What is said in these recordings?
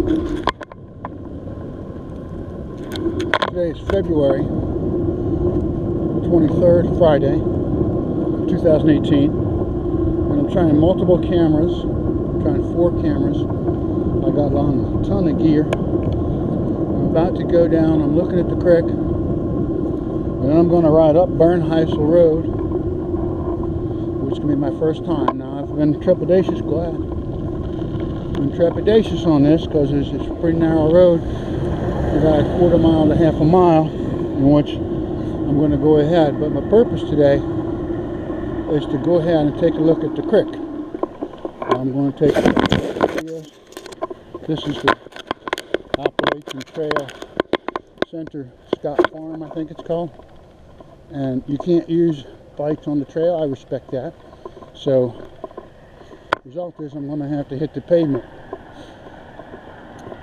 Today is February 23rd, Friday, 2018, and I'm trying multiple cameras. I'm trying 4 cameras. I got on a ton of gear. I'm about to go down. I'm looking at the creek, and then I'm going to ride up Bernheisel Road, which is going to be my first time. Now, I've been trepidatious, on this because it's a pretty narrow road. About a quarter mile to half a mile in which I'm going to go ahead, but my purpose today is to go ahead and take a look at the creek. I'm going to take videos. This is the Appalachian Trail Center Scott Farm, I think it's called, and you can't use bikes on the trail. I respect that. So the result is I'm going to have to hit the pavement,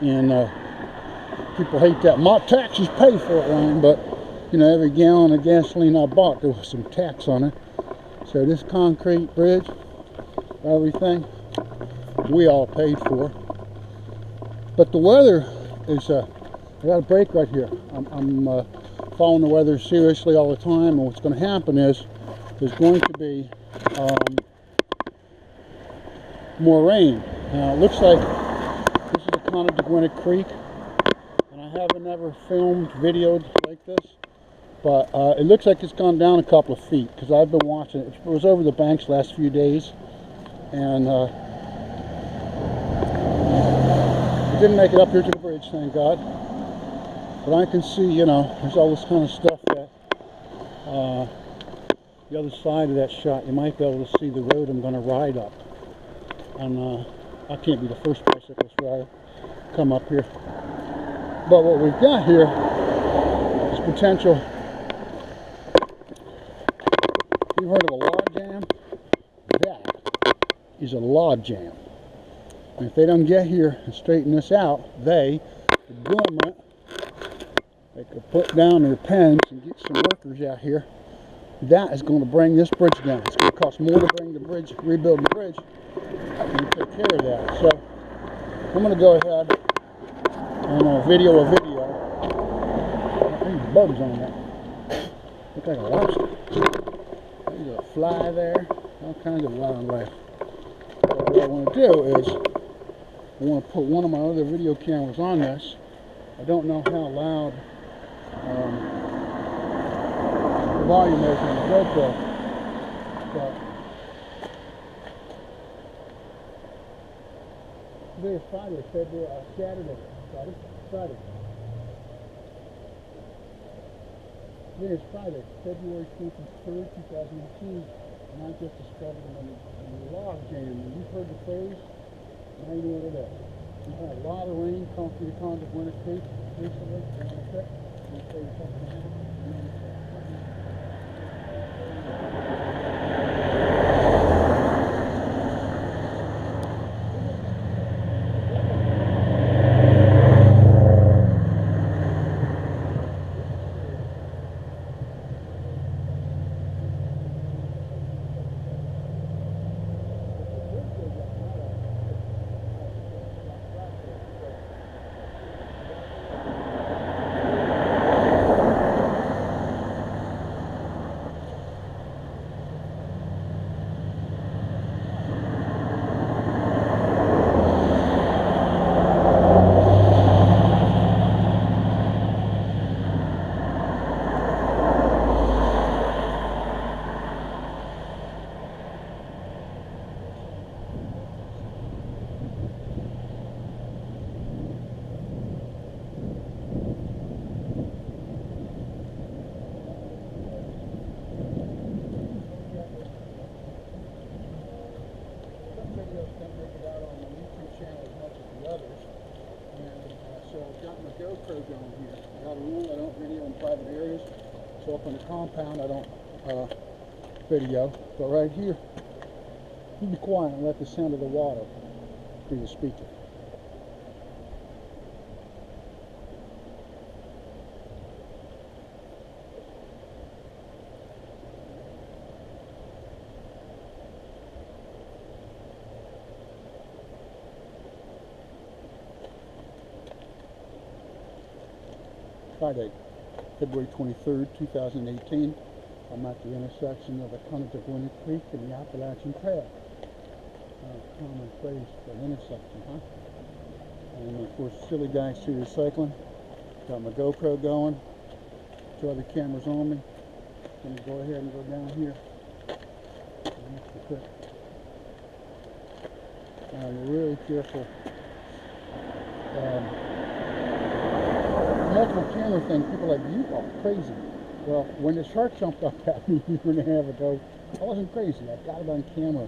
and people hate that. My taxes pay for it, Ryan, but you know, every gallon of gasoline I bought, there was some tax on it. So this concrete bridge, everything, we all paid for. But the weather is, I got a break right here. I'm following the weather seriously all the time, and what's going to happen is there's going to be more rain. Now it looks like this is the Conodoguinet Creek. I haven't ever filmed, videoed like this, but it looks like it's gone down a couple of feet because I've been watching it. It was over the banks last few days, and it didn't make it up here to the bridge, thank God. But I can see, you know, there's all this kind of stuff that the other side of that shot, you might be able to see the road I'm going to ride up. And I can't be the first bicyclist rider come up here. But what we've got here is potential. You've heard of a log jam? That is a log jam. And if they don't get here and straighten this out, the government, they could put down their pens and get some workers out here. That is going to bring this bridge down. It's going to cost more to bring the bridge, rebuild the bridge, and take care of that. So I'm going to go ahead and video a video. There's bugs on that. Look like a lobster. There's a fly there. All kinds of wildlife. But what I want to do is I want to put one of my other video cameras on this. I don't know how loud the volume is on the GoPro, but today is Friday, Saturday. Today is Friday, February 23rd, 2018, and I just discovered a log jam. And you've heard the phrase, now you know what it is. We've had a lot of rain come through the Conodoguinet Creek recently, and I'll tell you something happened. GoPro going here. I got a rule, I don't video in private areas. So up on the compound, I don't video. But right here, you be quiet and let the sound of the water be the speaker. Friday, February 23rd, 2018. I'm at the intersection of the Conodoguinet Creek and the Appalachian Trail. Common phrase for an intersection, huh? And of course, silly guy street cycling. Got my GoPro going. 2 other cameras on me. Gonna go ahead and go down here. Really careful. Multiple camera thing, people are like, you are crazy. Well, when the shark jumped up at me a year and a half ago, I wasn't crazy. I got it on camera.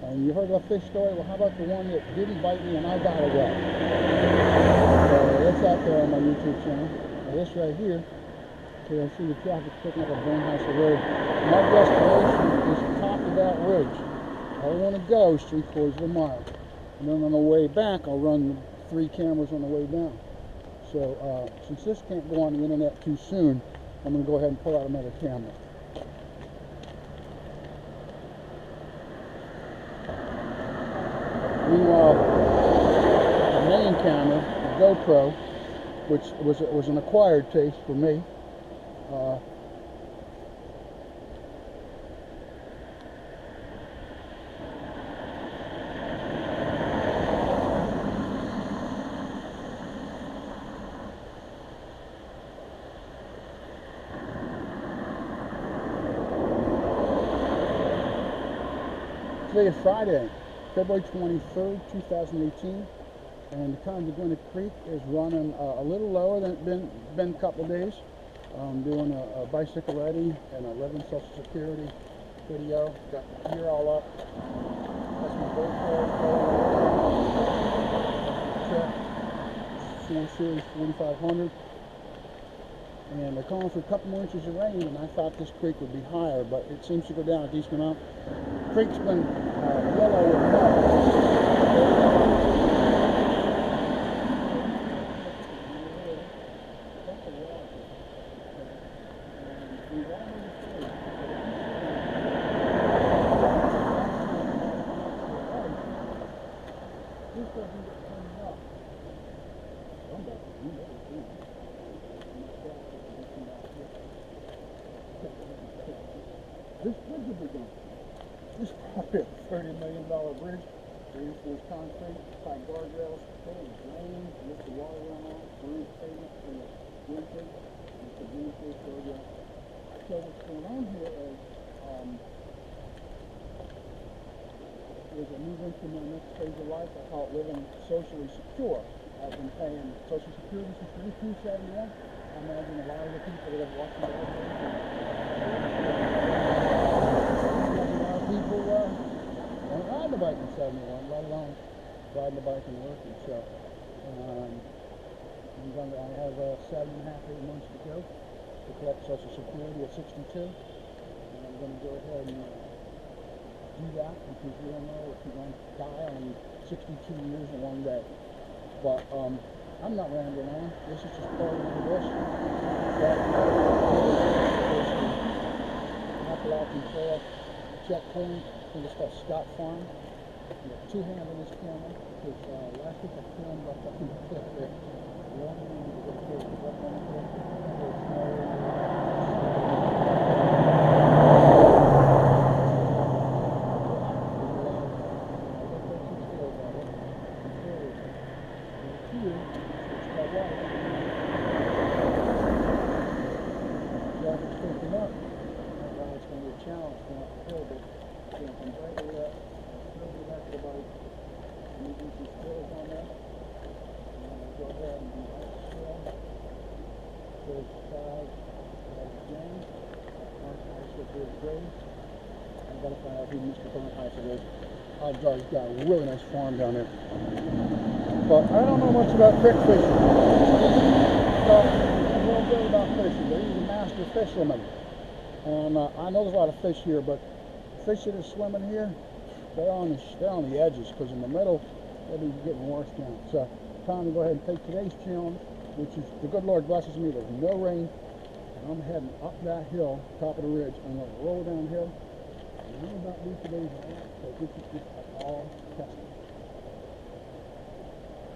And you heard of a fish story? Well, how about the one that didn't bite me and I got away? That's out there on my YouTube channel. Now this right here, so you'll see the traffic picking up on House Road. My destination is the top of that ridge. All I want to go is 3/4 of a mile. And then on the way back, I'll run 3 cameras on the way down. So since this can't go on the internet too soon, I'm going to go ahead and pull out another camera. Meanwhile, the main camera, the GoPro, which was an acquired taste for me, today is Friday, February 23rd, 2018, and the Conodoguinet Creek is running a little lower than it's been a couple of days. I'm doing a 1bicycleddie and a 11 Social Security video. Got the gear all up. That's my GoPro. 4 Series 4500. And they're calling for a couple more inches of rain, and I thought this creek would be higher, but it seems to go down a decent amount. The creek's been yellow with mud. This bridge will be done. This is a $30 million bridge. Reinforced concrete, 5 guardrails, full of drain, lift the water runoff, roof pavement for the winter, and it's a reinforced guardrail. So what's going on here is, as I move into my next phase of life, I call it living socially secure. I've been paying Social Security since 1971. I imagine a lot of the people that have watched my video. People don't ride the bike in 71, let alone ride the bike and working. So I have 7.5, 8 months to go to collect Social Security at 62, and I'm going to go ahead and do that because we don't know if you're going to die on 62 years in one day. But I'm not rambling on. This is just part of this. Appalachian Trail checkpoint. I think it's called Scott Farm. We have 2 hands on this camera because last week I filmed up in the cliff there. One hand to get here, up on the cliff. I've got to find out who Mr. Conodoguinet is. Odds are he's got a really nice farm down there. But I don't know much about creek fishing. So I'm real good about fishing, but he's a master fisherman. And I know there's a lot of fish here, but fish that are swimming here, they're on the edges, because in the middle, they'll be getting washed down. So time to go ahead and take today's challenge, which is, the good Lord blesses me, there's no rain. And I'm heading up that hill, top of the ridge. I'm going to roll downhill. And I'm about to do today's ride, so this is all tested.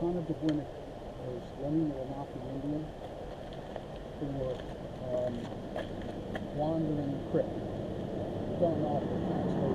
Conodoguinet is swimming with an Appalachian Indian. for wandering the creek. Don't know if it's actually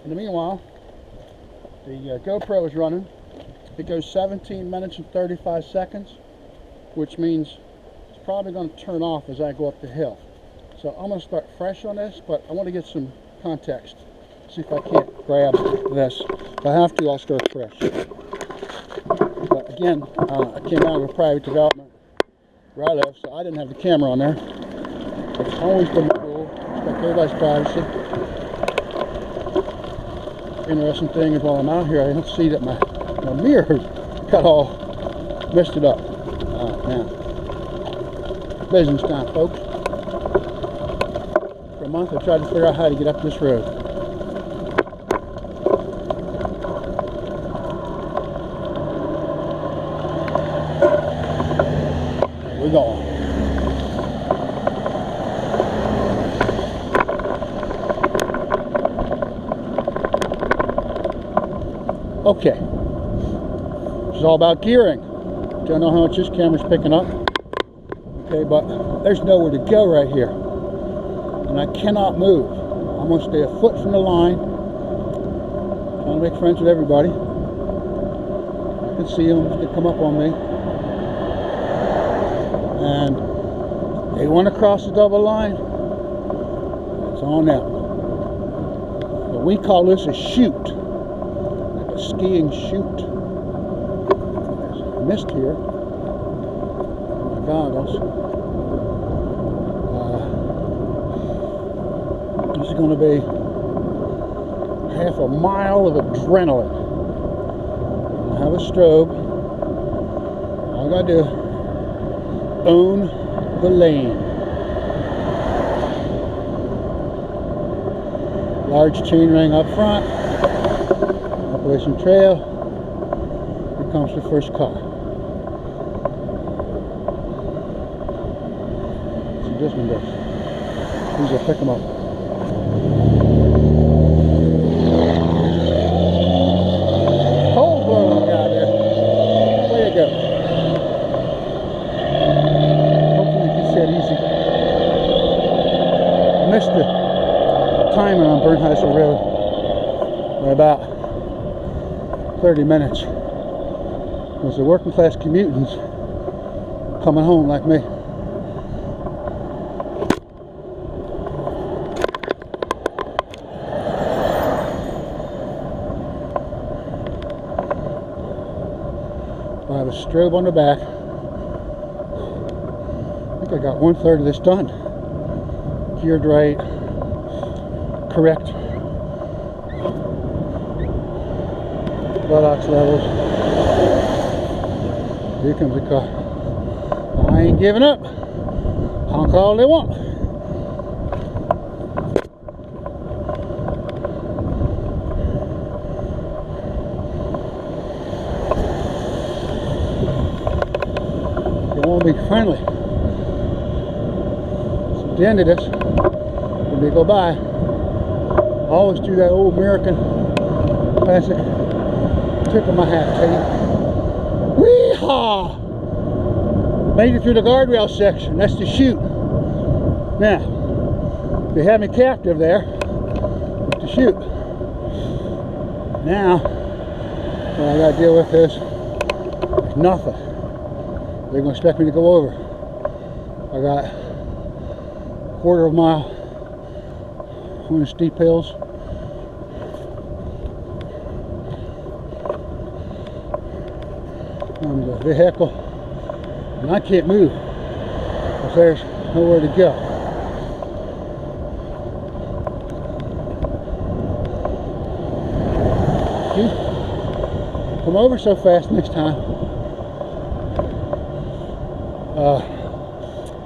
In the meanwhile, the GoPro is running. It goes 17 minutes and 35 seconds, which means it's probably going to turn off as I go up the hill. So I'm going to start fresh on this, but I want to get some context. See if I can't grab this. If I have to, I'll start fresh. But again, I came out of a private development where I live, so I didn't have the camera on there. It's always been the rule. Respect everybody's privacy. Interesting thing is, while I'm out here, I don't see that my mirrors got all messed it up. Now, business time, folks. For a month, I tried to figure out how to get up this road. We're going. Okay, this is all about gearing. Don't know how much this camera's picking up. Okay, but there's nowhere to go right here, and I cannot move. I'm going to stay a foot from the line. Trying to make friends with everybody. I can see them if they come up on me, and they want to cross the double line. It's on them. But we call this a chute. Skiing chute. There's mist here. My goggles. This is going to be half a mile of adrenaline. I have a strobe. All I gotta do, own the lane. Large chain ring up front. Appalachian Trail. Here comes the first car. See what this one does. These will pick them up. Cold blowing out there. Way to go. Hopefully you can see it easy. I missed the timing on Bernheisel Road by about 30 minutes. Because the working class commutants coming home like me. I have a strobe on the back. I think I got 1/3 of this done. Geared right, correct buttocks levels. Here comes the car. I ain't giving up. Honk all they want. be friendly. So at the end of this, when they go by, I always do that old American classic tip of my hat, Teddy. Wee-haw! Made it through the guardrail section. That's the chute. Now, they had me captive there with the chute. Now, what I got to deal with is nothing. They're going to expect me to go over. I got a quarter of a mile on the steep hills. On the vehicle, and I can't move because there's nowhere to go. See? Come over so fast next time.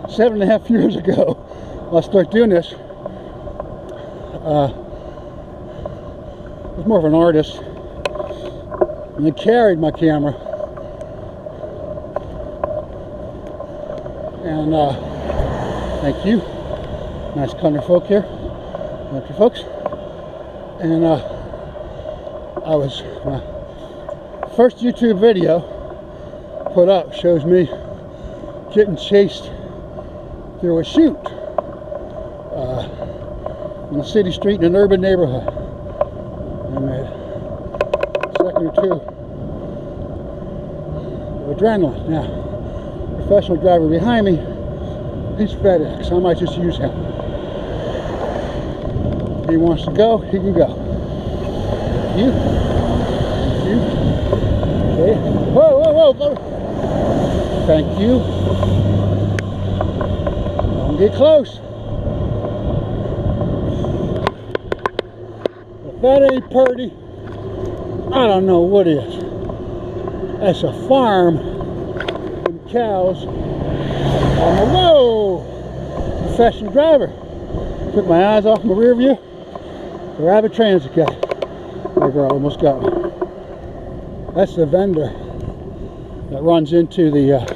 7.5 years ago, I started doing this. I was more of an artist, and I carried my camera. And thank you. Nice country folk here. Country folks. And I was, my first YouTube video put up shows me getting chased through a chute in a city street in an urban neighborhood. And a second or two of adrenaline. Now, professional driver behind me, he's FedEx. I might just use him. If he wants to go, he can go. You. Okay. Whoa, whoa, whoa. Thank you. Don't get close. If that ain't pretty, I don't know what is. That's a farm. Cows on the whoa professional driver. Took my eyes off my rear view. The rabbit transit guy. My girl almost got me. That's the vendor that runs into the